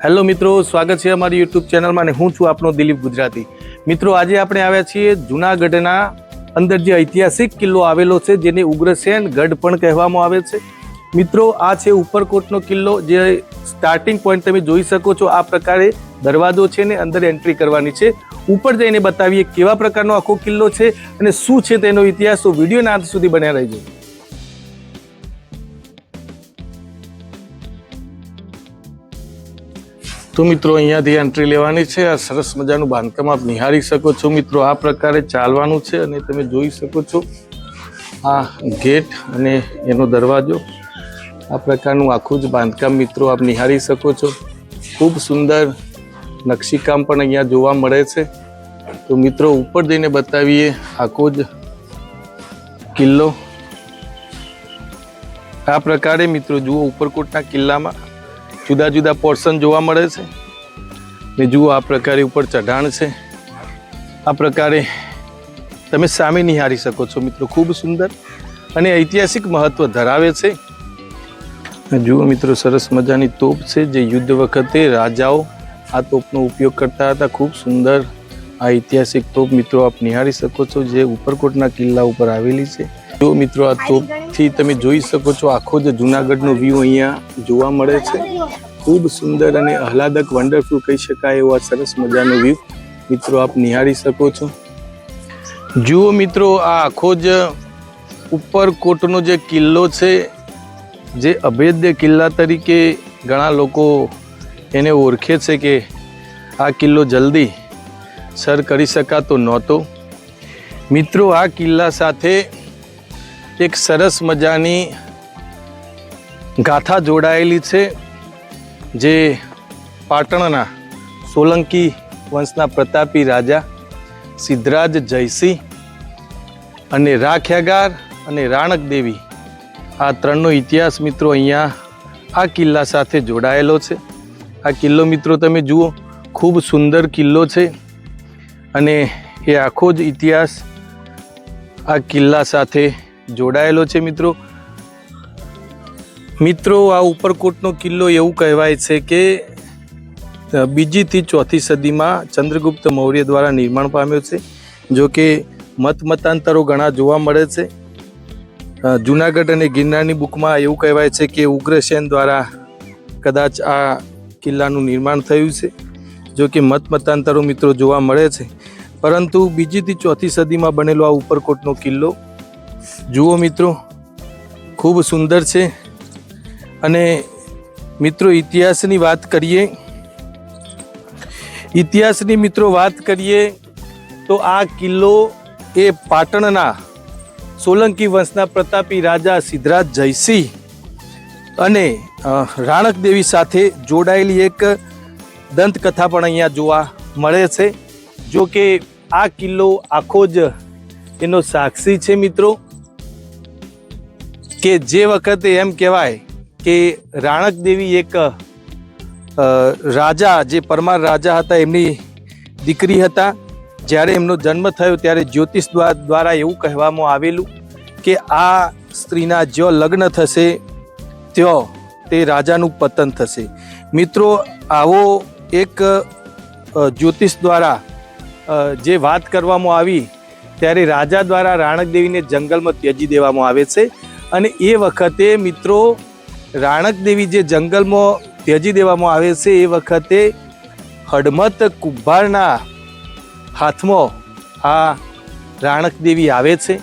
Hello मित्रों, स्वागत है हमारी यूट्यूब चैनल में। हूँ छूँ आपनो दिलीप गुजराती। मित्रों, आज आपणे आव्या छीए जूनागढ़ना अंदर जे ऐतिहासिक किल्लो आवेलो छे जेने उग्रसेन गढ़ पण कहेवामां आवे छे। मित्रों, आ छे उपरकोटनो किल्लो जे स्टार्टिंग पॉइंट तमे जोई शको छो। आ प्रकारे दरवाजो छे ने अंदर एंट्री करवानी छे। ऊपर जईने बतावीए केवा प्रकारनो आखो किल्लो छे अने शुं छे तेनो इतिहास। तो विडियोना अंत सुधी बन्या रहेजो। तो मित्रों, अहींयाथी एंट्री लेवानी छे। आ सरस मजानुं बांधकाम आप निहारी शको छो। मित्रों, आ प्रकारे चालवानुं छे अने तमे जोई शको छो आ गेट अने एनो दरवाजो। आ प्रकारनुं आखुं ज बांधकाम मित्रों आप निहारी शको छो। खूब सुंदर नक्शीकाम पण अहींया जोवा मळे छे। तो मित्रों, ऊपर जईने बतावीए आखो ज किल्लो। आ प्रकारे मित्रों जुओ उपरकोटना किल्लामां जुदा जुदा पोर्शन जोवा मळे छे ने जुओ आ प्रकारे ऊपर चढ़ाण छे। आ प्रकारे तमे सामे निहारी शको छो। मित्रों, खूब सुंदर अने ऐतिहासिक महत्व धरावे छे। जुओ मित्रों, सरस मजानी तोप छे जे युद्ध वखते राजाओ आ तोपनो उपयोग करता हता। खूब सुंदर आ ऐतिहासिक तोप मित्रों आप निहारी शको छो जे उपरकोटना किल्ला उपर आवेली छे। जो मित्रों, आ तोपथी तमे जोई शको छो आखो ज जूनागढ़नो व्यू अहींया जोवा मळे छे। खूब सुंदर अने आह्लादक वंडरफुल कही शकाय एवो सरस मजानो व्यू मित्रों आप निहारी शको छो। जुओ मित्रों, आ आखो ज उपरकोटनो जे किल्लो छे जे अभेद्य किल्ला तरीके घणा लोको एने ओळखे छे के आ किल्लो जल्दी सर करी शकातो नहोतो। मित्रों, आ किल्ला साथे एक सरस मजानी गाथा जोड़ायेली छे जे पाटणना सोलंकी वंशना प्रतापी राजा सिद्धराज जयसिंह अने राख्यागार अने राणक देवी आ त्रणनो इतिहास मित्रों अहींया आ किल्ला साथे जोड़ायेलो छे। आ किल्लो मित्रों तमे जुओ खूब सुंदर किल्लो छे अने ए आखो ज इतिहास आ किल्ला साथे जोड़ायेलो छे। मित्रों आ उपरकोटनो किल्लो एवुं कहेवाय छे के बीजी थी चौथी सदी में चंद्रगुप्त मौर्य द्वारा निर्माण पाम्यो छे। जो कि मतांतरो घणा जोवा मळे छे। जूनागढ़ अने गिरनारनी बुक में एवुं कहेवाय छे के उग्रसेन द्वारा कदाच आ किल्लानुं निर्माण थयुं छे। जो कि मतांतरो मित्रों जोवा मळे छे। परंतु बीजी थी चौथी सदी में बनेलो आ उपरकोटनो किल्लो जुओ मित्रों खूब सुंदर छे। अने मित्रों इतिहासनी वात करिए, इतिहासनी मित्रों वात करिए तो आ किल्लो ए पाटणना सोलंकी वंशना प्रतापी राजा सिद्धराज जयसिंह अने राणक देवी साथे जोड़ायेली एक दंतकथा पण अहींया जोवा मळे छे। जो कि आ किल्लो आखो ज एनो साक्षी छे मित्रों के जे वखते एम कहेवाय के राणक देवी एक राजा जे परमार राजा हता एमनी दीकरी हता। ज्यारे एमनो जन्म थयो त्यारे ज्योतिष द्वारा एवुं कहेवामां आवेलुं के आ स्त्रीना जो लग्न थशे त्यो ते राजानुं पतन थशे। मित्रों, आवो एक ज्योतिष द्वारा जे वात करवामां आवी त्यारे राजा द्वारा राणक देवीने जंगलमां त्यजी देवामां आवे छे। अने ए वखते मित्रों राणक देवी जे जंगलमां त्यजी देवामां आवे छे ए वखते हडमत कुंभारना हाथमां आ राणक देवी आवे छे।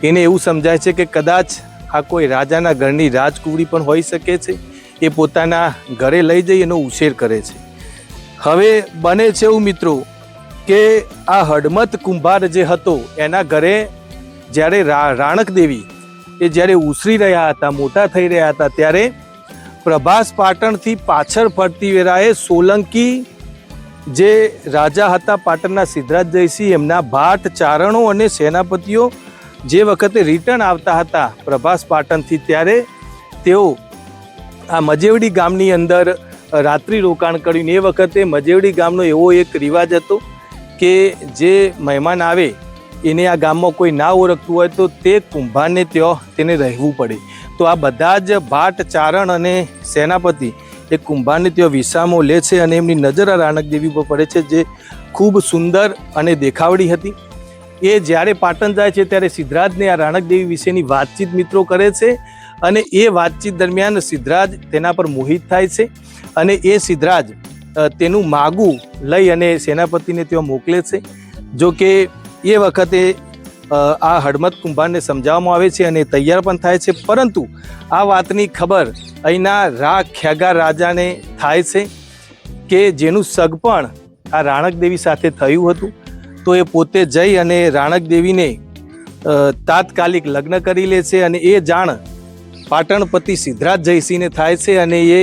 एने एवुं समजाय छे के कदाच आ कोई राजाना घरनी राजकुंवरी पण होई शके छे। ए पोताना घरे लई जई एनो उछेर करे छे। हवे बने छे एवुं मित्रों के आ हडमत कुंभार जे हतो एना घरे ज्यारे राणक देवी ए ज्यारे उसरी रह्या हता, मोटा थई रह्या हता त्यारे प्रभास पाटण थी पाछळ फरती वेराए सोलंकी जे राजा हता पाटणना सिद्धराज जयसिंह एमना भाट चारणो अने सेनापतिओ जे वखते रिटर्न आवता हता प्रभास पाटण थी त्यारे तेओ आ मजेवडी गामनी अंदर रात्रि रोकाण कर्युं। ए वखते मजेवडी गामनो एवो एक रिवाज हतो के जे महेमान आवे एने आ गाममां कोई ना ओळखतुं होय तो ते कुंभारने त्यां तेने रहेवुं पड़े। तो आ बधा ज भाट चारण अने सेनापति એ કુંભારને ત્યાં વિસામો લે છે અને એમની નજર આ રાણક દેવી પર પડે છે, જે ખૂબ સુંદર અને દેખાવડી હતી. એ જ્યારે પાટણ જાય છે ત્યારે સિદ્ધરાજને આ રાણક દેવી વિશેની વાતચીત મિત્રો કરે છે અને એ વાતચીત દરમિયાન સિદ્ધરાજ તેના પર મોહિત થાય છે અને એ સિદ્ધરાજ તેનું માગું લઈ અને સેનાપતિને ત્યાં મોકલે છે. જો કે એ વખતે આ હડમત કુંભારને સમજાવવામાં આવે છે અને તૈયાર પણ થાય છે, પરંતુ આ વાતની ખબર અહીંના રા ખ્યાગાર રાજાને થાય છે કે જેનું સગપણ આ રાણક દેવી સાથે થયું હતું. તો એ પોતે જઈ અને રાણક દેવીને તાત્કાલિક લગ્ન કરી લે છે અને એ જાણ પાટણપતિ સિદ્ધરાજ જયસિંહને થાય છે અને એ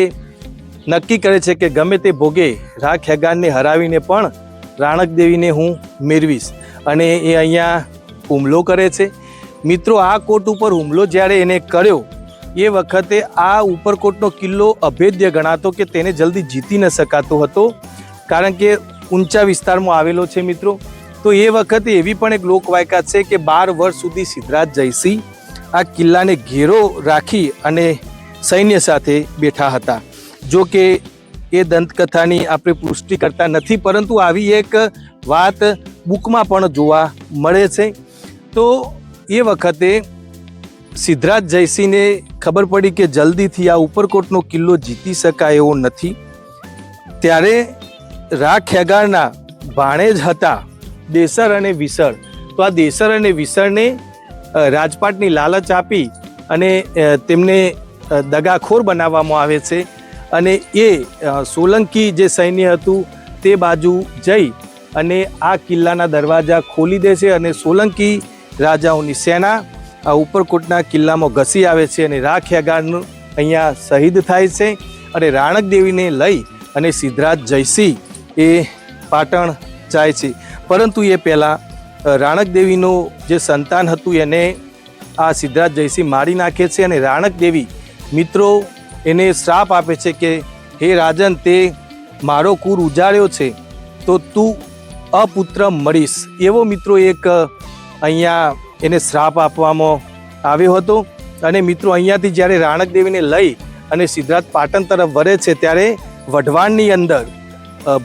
નક્કી કરે છે કે ગમે તે ભોગે રા ખ્યાગારને હરાવીને પણ રાણક દેવીને હું મેળવીશ અને એ અહીંયા હુમલો કરે છે. મિત્રો, આ કોટ ઉપર હુમલો જ્યારે એને કર્યો એ વખતે આ ઉપરકોટનો કિલ્લો અભેદ્ય ગણાતો કે તેને જલ્દી જીતી ન શકાતો હતો, કારણ કે ઊંચા વિસ્તારમાં આવેલો છે. મિત્રો, તો એ વખતે એવી પણ એક લોકવાયકા છે કે 12 વર્ષ સુધી સિદ્ધરાજ જયસિંહ આ કિલ્લાને ઘેરો રાખી અને સૈન્ય સાથે બેઠા હતા. જો કે એ દંતકથાની આપણે પુષ્ટિ કરતા નથી, પરંતુ આવી એક વાત બુકમાં પણ જોવા મળે છે. તો એ વખતે સિદ્ધરાજ જયસિંહને ખબર પડી કે જલ્દીથી આ ઉપરકોટનો કિલ્લો જીતી શકાય એવો નથી. ત્યારે રા ખ્યાગારના ભાણેજ હતા દેસર અને વિસળ. તો આ દેસર અને વિસળને રાજપાટની લાલચ આપી અને તેમને દગાખોર બનાવવામાં આવે છે અને એ સોલંકી જે સૈન્ય હતું તે બાજુ જઈ અને આ કિલ્લાના દરવાજા ખોલી દે છે અને સોલંકી રાજાઓની સેના આ ઉપરકોટના કિલ્લામાં ઘસી આવે છે અને રા ખ્યાગારનું અહીંયા શહીદ થાય છે અને રાણક દેવીને લઈ અને સિદ્ધરાજ જયસિંહ એ પાટણ જાય છે. પરંતુ એ પહેલાં રાણક દેવીનું જે સંતાન હતું એને આ સિદ્ધરાજ જયસિંહ મારી નાખે છે અને રાણક દેવી મિત્રો એને શ્રાપ આપે છે કે હે રાજન, તે મારો કુર ઉજાડ્યો છે તો તું અપુત્ર મળીશ. એવો મિત્રો એક અહીંયા એને શ્રાપ આપવામાં આવ્યો હતો. અને મિત્રો અહીંયાથી જ્યારે રાણક દેવીને લઈ અને સિદ્ધરાજ પાટણ તરફ વળે છે ત્યારે વઢવાણની અંદર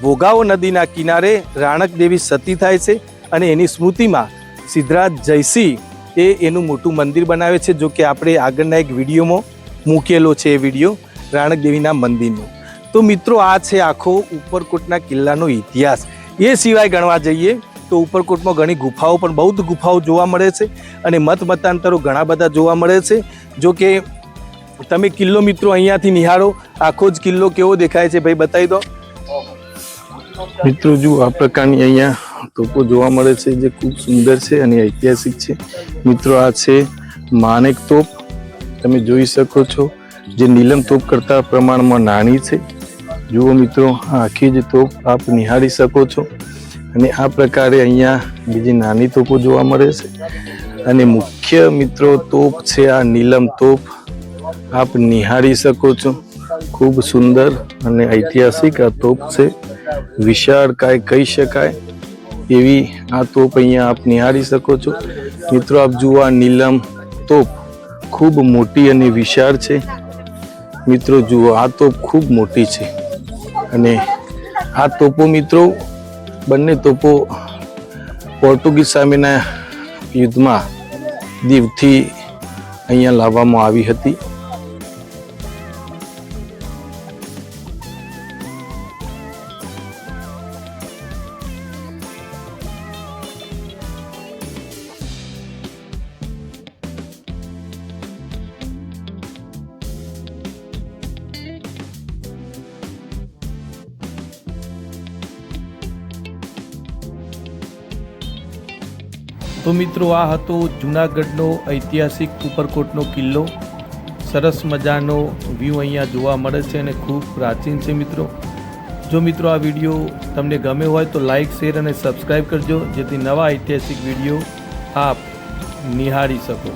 ભોગાવો નદીના કિનારે રાણક દેવી સતી થાય છે અને એની સ્મૃતિમાં સિદ્ધરાજ જયસિંહ એ એનું મોટું મંદિર બનાવે છે. જો કે આપણે આગળના એક વિડીયોમાં મૂકેલો છે એ વિડીયો રાણક દેવીના મંદિરનો. તો મિત્રો, આ છે આખો ઉપરકોટના કિલ્લાનો ઇતિહાસ. એ સિવાય ગણવા જઈએ તો ઉપરકોટમાં ઘણી ગુફાઓ પણ બૌદ્ધ ગુફાઓ જોવા મળે છે અને મતાંતરો ઘણા બધા જોવા મળે છે. જો કે તમે કિલ્લો મિત્રો અહીંયાથી નિહાળો, આખો જ કિલ્લો કેવો દેખાય છે ભાઈ બતાવી દો મિત્રો. જુઓ, આ પ્રકારની અહીંયા તોપો જોવા મળે છે જે ખૂબ સુંદર છે અને ઐતિહાસિક છે. મિત્રો, આ છે માનેક તોપ, તમે જોઈ શકો છો, જે નીલમ તોપ કરતા પ્રમાણમાં નાની છે. જુઓ મિત્રો, આ આખી જ તોપ આપ નિહાળી શકો છો અને આ પ્રકારે અહીંયા બીજી નાની તોપો જોવા મળે છે અને મુખ્ય મિત્રો તોપ છે આ નીલમ તોપ, આપ નિહાળી શકો છો. ખૂબ સુંદર અને ઐતિહાસિક આ તોપ છે, વિશાળ કાંઈ કહી શકાય એવી આ તોપ અહીંયા આપ નિહાળી શકો છો. મિત્રો, આપ જુઓ, આ નીલમ તોપ ખૂબ મોટી અને વિશાળ છે. મિત્રો જુઓ, આ તોપ ખૂબ મોટી છે અને આ તોપો મિત્રો બંને તોપો પોર્ટુગીઝ સામેના યુદ્ધમાં દીવથી અહીંયા લાવવામાં આવી હતી. તો મિત્રો, આ હતો જૂનાગઢનો ઐતિહાસિક ઉપરકોટનો કિલ્લો. સરસ મજાનો વ્યૂ અહીંયા જોવા મળે છે અને ખૂબ પ્રાચીન છે મિત્રો. જો મિત્રો આ વિડીયો તમને ગમ્યો હોય તો લાઈક, શેર અને સબસ્ક્રાઈબ કરજો, જેથી નવા ઐતિહાસિક વિડીયો આપ નિહાળી શકો.